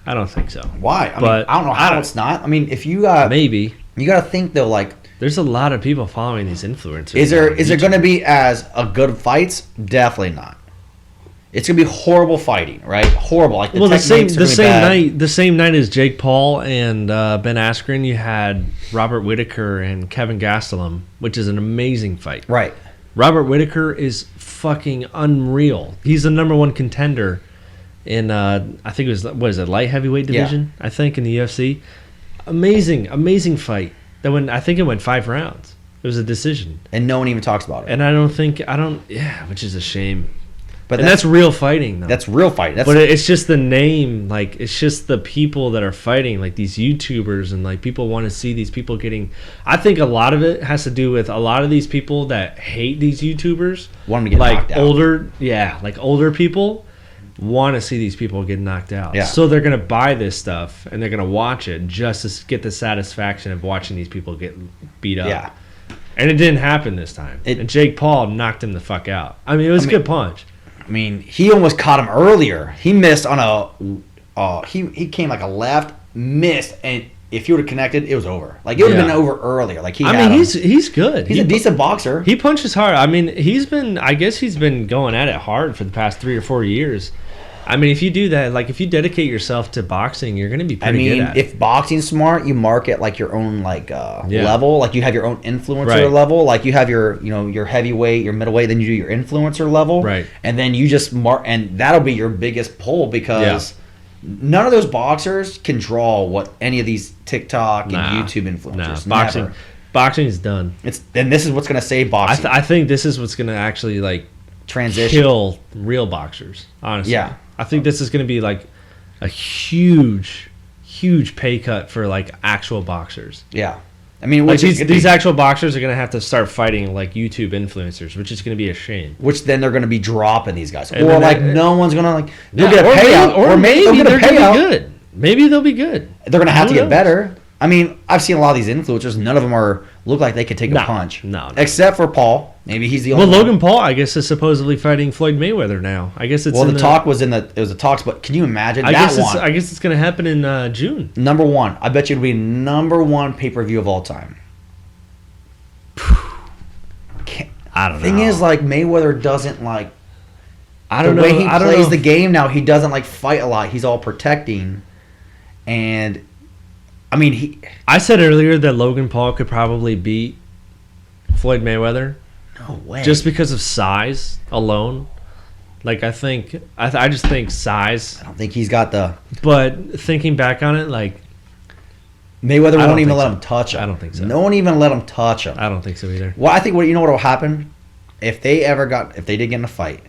I don't think so. Why? I don't know how it's not. I mean, if you got maybe you got to think though, like there's a lot of people following these influencers. Is there going to be as a good fights? Definitely not. It's gonna be horrible fighting, right? Horrible. Like the same night as Jake Paul and Ben Askren, you had Robert Whittaker and Kevin Gastelum, which is an amazing fight. Right. Robert Whittaker is fucking unreal. He's the number 1 contender in I think it was light heavyweight division. Yeah. I think in the UFC. Amazing fight. I think it went 5 rounds. It was a decision, and no one even talks about it. And which is a shame. But that's real fighting, though. That's real fighting. But it's just the name, like it's just the people that are fighting, like these YouTubers, and like people want to see these people getting. I think a lot of it has to do with a lot of these people that hate these YouTubers. Want to get knocked out. Older people want to see these people get knocked out. Yeah. So they're gonna buy this stuff and they're gonna watch it just to get the satisfaction of watching these people get beat up. Yeah. And it didn't happen this time. And Jake Paul knocked him the fuck out. I mean, it was a good punch. I mean, he almost caught him earlier. He missed on he came like a left, missed, and if he would have connected, it was over. Like it would have been over earlier. Like he's good. He's a decent boxer. He punches hard. I mean, he's been going at it hard for the past 3 or 4 years. I mean, if you do that, like if you dedicate yourself to boxing, you're going to be pretty good at it. If boxing's smart, you market like your own level. Like you have your own influencer level. Like you have your heavyweight, your middleweight, then you do your influencer level. Right. And then you just and that'll be your biggest pull because none of those boxers can draw what any of these TikTok and YouTube influencers. Boxing is done. And this is what's going to save boxing. I think this is what's going to actually like transition, kill real boxers. Honestly, yeah. I think this is going to be like a huge pay cut for like actual boxers. Yeah. I mean, like these actual boxers are going to have to start fighting like YouTube influencers, which is going to be a shame. Which then they're going to be dropping these guys. Or like no one's going to like they'll get a payout. Or maybe they're going to be good. Maybe they'll be good. They're going to have to get better. I mean, I've seen a lot of these influencers. None of them are look like they could take a punch. No. Except for Paul. Maybe he's the only one. Well, Logan Paul, I guess, is supposedly fighting Floyd Mayweather now. I guess it's the talk was it was the talks, but can you imagine I guess it's going to happen in June. Number one. I bet you it'll be number one pay-per-view of all time. I don't know. Thing is, like, Mayweather doesn't, like... I don't know. The way he plays the game now, he doesn't, like, fight a lot. He's all protecting. And, I mean, I said earlier that Logan Paul could probably beat Floyd Mayweather. No way. Just because of size alone. Like, I just think size. I don't think he's got the... But thinking back on it, like... Mayweather won't even let him touch him. I don't think so. No one even let him touch him. I don't think so either. Well, I think you know what will happen? If they did get in a fight,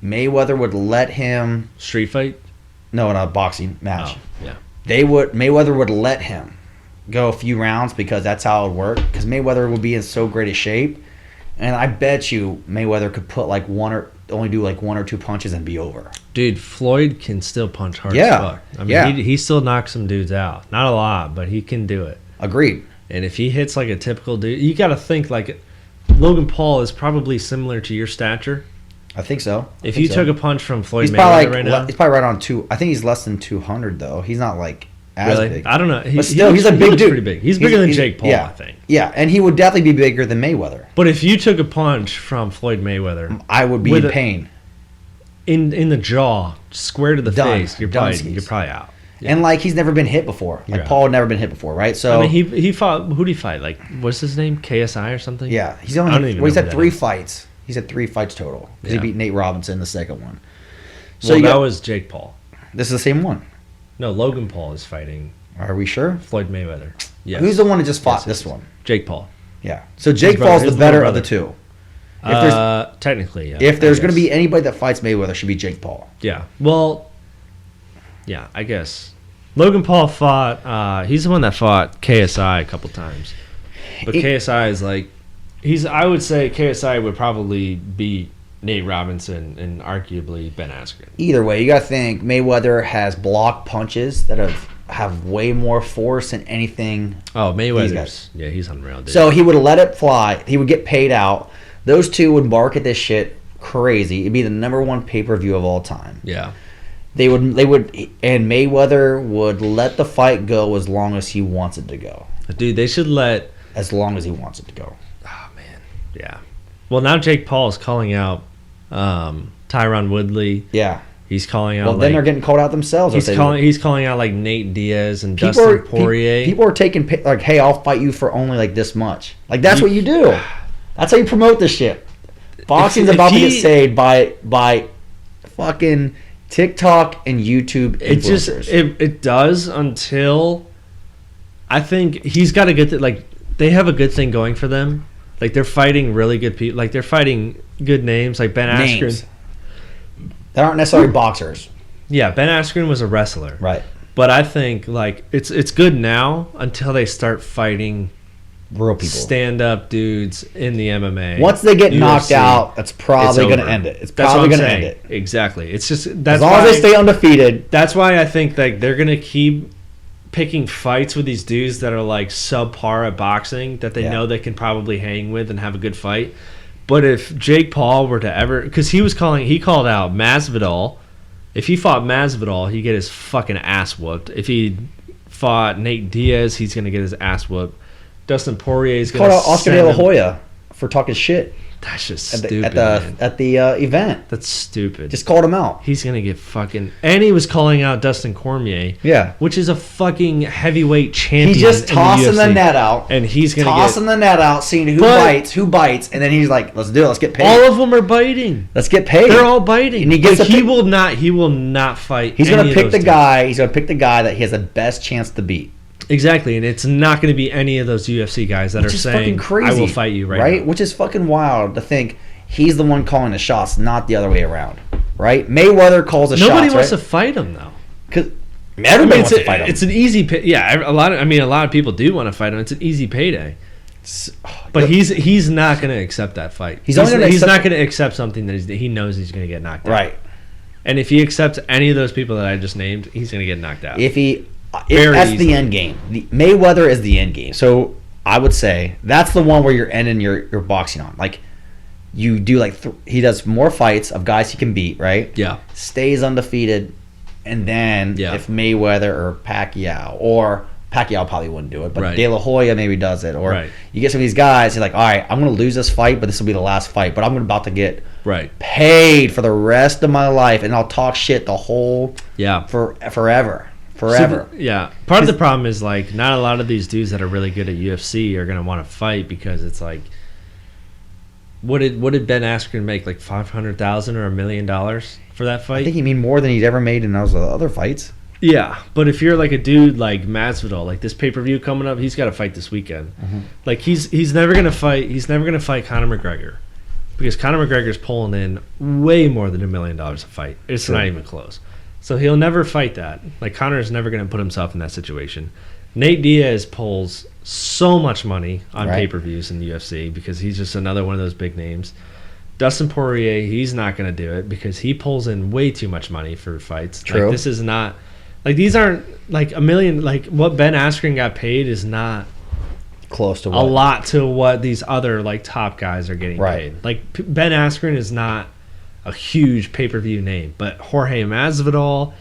Mayweather would let him... Street fight? No, in a boxing match. Oh, yeah. Mayweather would let him go a few rounds because that's how it would work. Because Mayweather would be in so great a shape. And I bet you Mayweather could put like only do like one or two punches and be over. Dude, Floyd can still punch hard as fuck. I mean, he still knocks some dudes out. Not a lot, but he can do it. Agreed. And if he hits like a typical dude, you got to think like Logan Paul is probably similar to your stature. I think so. If you took a punch from Floyd Mayweather probably right now, he's probably right on 2. I think he's less than 200 though. He's not like as big. I don't know. But still, he's a big dude. Pretty big. He's bigger than Jake Paul, I think. Yeah, and he would definitely be bigger than Mayweather. But if you took a punch from Floyd Mayweather, I would be in pain. In the jaw, square to the face, you're probably out. Yeah. And like he's never been hit before. Like Paul had never been hit before, right? So I mean, he fought. Who did he fight? Like, what's his name? KSI or something? Yeah, he's had 3 fights. He's had 3 fights total because he beat Nate Robinson the second one. So that was Jake Paul. This is the same one. No, Logan Paul is fighting. Are we sure? Floyd Mayweather. Yes. Who's the one that just fought this one? Jake Paul. Yeah. So Jake Paul's the better of the two. Technically, yeah. If there's going to be anybody that fights Mayweather, it should be Jake Paul. Yeah. Well, yeah, I guess. Logan Paul fought, he's the one that fought KSI a couple times. But KSI is like, I would say KSI would probably beat Nate Robinson and arguably Ben Askren. Either way, you got to think Mayweather has block punches that have way more force than anything. Oh, Mayweather's. Yeah, he's unreal, dude. So he would let it fly. He would get paid out. Those two would market this shit crazy. It'd be the number one pay-per-view of all time. Yeah. They would, and Mayweather would let the fight go as long as he wants it to go. Dude, they should let... As long as he wants it to go. Oh, man. Yeah. Well, now Jake Paul is calling out Tyron Woodley. Yeah. He's calling out... Well, then they're getting called out themselves. He's calling out, like, Nate Diaz and Dustin Poirier. People are taking... Like, hey, I'll fight you for only, like, this much. Like, that's what you do. That's how you promote this shit. Boxing's about to get saved by fucking TikTok and YouTube influencers. It does until I think he's got a good like they have a good thing going for them. Like they're fighting really good people. Like they're fighting good names like Ben Askren. That aren't necessarily boxers. Yeah, Ben Askren was a wrestler. Right. But I think like it's good now until they start fighting real people, stand-up dudes in the MMA. Once they get knocked out, that's probably going to end it. It's probably going to end it. Exactly. It's just as long as they stay undefeated. That's why I think that they're going to keep picking fights with these dudes that are like subpar at boxing that they know they can probably hang with and have a good fight. But if Jake Paul were to ever, because he called out Masvidal. If he fought Masvidal, he'd get his fucking ass whooped. If he fought Nate Diaz, he's going to get his ass whooped. Dustin Poirier is going to called out Oscar De La Hoya for talking shit. That's just stupid. At the event. That's stupid. Just called him out. He's going to get fucking... And he was calling out Dustin Cormier. Yeah. Which is a fucking heavyweight champion. He's just tossing the net out. And he's going to tossing the net out, seeing who bites, and then he's like, let's do it. Let's get paid. All of them are biting. Let's get paid. They're all biting. And he will not fight. He's going to pick the guy. He's going to pick the guy that he has the best chance to beat. Exactly, and it's not going to be any of those UFC guys that are saying, I will fight you right now. Which is fucking wild to think he's the one calling the shots, not the other way around, right? Mayweather calls the shots, Nobody wants to fight him, though. Because everybody wants to fight him. It's an easy pay. Yeah, a lot of people do want to fight him. It's an easy payday. But he's not going to accept that fight. He's not going to accept something that he knows he's going to get knocked out. Right. And if he accepts any of those people that I just named, he's going to get knocked out. That's the end game. Mayweather is the end game. So I would say that's the one where you're ending your boxing on. Like, you do like he does more fights of guys he can beat, right? Yeah. Stays undefeated, and then if Mayweather or Pacquiao probably wouldn't do it, but De La Hoya maybe does it, or you get some of these guys. You're like, all right, I'm going to lose this fight, but this will be the last fight. But I'm about to get paid for the rest of my life, and I'll talk shit the whole forever. So part of the problem is like not a lot of these dudes that are really good at UFC are going to want to fight because it's like, what did Ben Askren make, like $500,000 or $1 million for that fight? I think he made more than he'd ever made in those other fights. Yeah, but if you're like a dude like Masvidal, like this pay-per-view coming up, he's got to fight this weekend. Mm-hmm. Like he's never gonna fight. He's never gonna fight Conor McGregor because Conor McGregor's pulling in way more than $1 million a fight. It's not even close. So he'll never fight that. Like Conor's never gonna put himself in that situation. Nate Diaz pulls so much money on pay-per-views in the UFC because he's just another one of those big names. Dustin Poirier, he's not gonna do it because he pulls in way too much money for fights. True. Like, this is not. Like, these aren't, like, $1 million, like, what Ben Askren got paid is not close to a lot to what these other, like, top guys are getting paid. Like, Ben Askren is not a huge pay-per-view name, but Jorge Masvidal,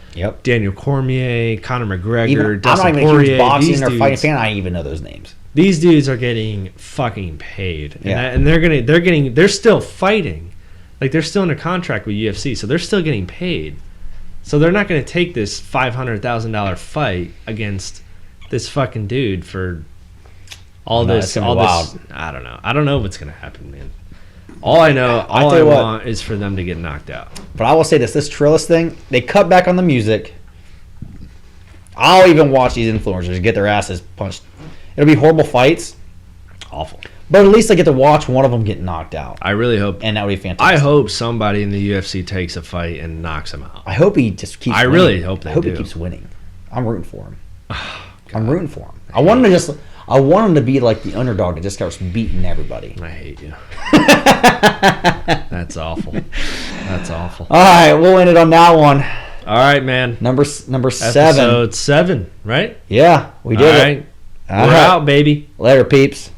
Daniel Cormier, Conor McGregor, Dustin Poirier, I'm not even a huge boxing or fighting fan. I don't even know those names. These dudes are getting fucking paid. And they're still fighting. Like, they're still under contract with UFC, so they're still getting paid. So they're not going to take this $500,000 fight against this fucking dude for all this. I don't know. I don't know what's going to happen, man. All I want is for them to get knocked out. But I will say this Trillist thing, they cut back on the music. I'll even watch these influencers get their asses punched. It'll be horrible fights. Awful. But at least I get to watch one of them get knocked out. I really hope. And that would be fantastic. I hope somebody in the UFC takes a fight and knocks him out. I hope he just keeps winning. Really hope they do. I hope he keeps winning. I'm rooting for him. I'm rooting for him. I want him to be like the underdog that just starts beating everybody. I hate you. That's awful. That's awful. All right, we'll end it on that one. All right, man. Number 7. Episode 7, right? Yeah, we did it. All right. We're out, baby. Later, peeps.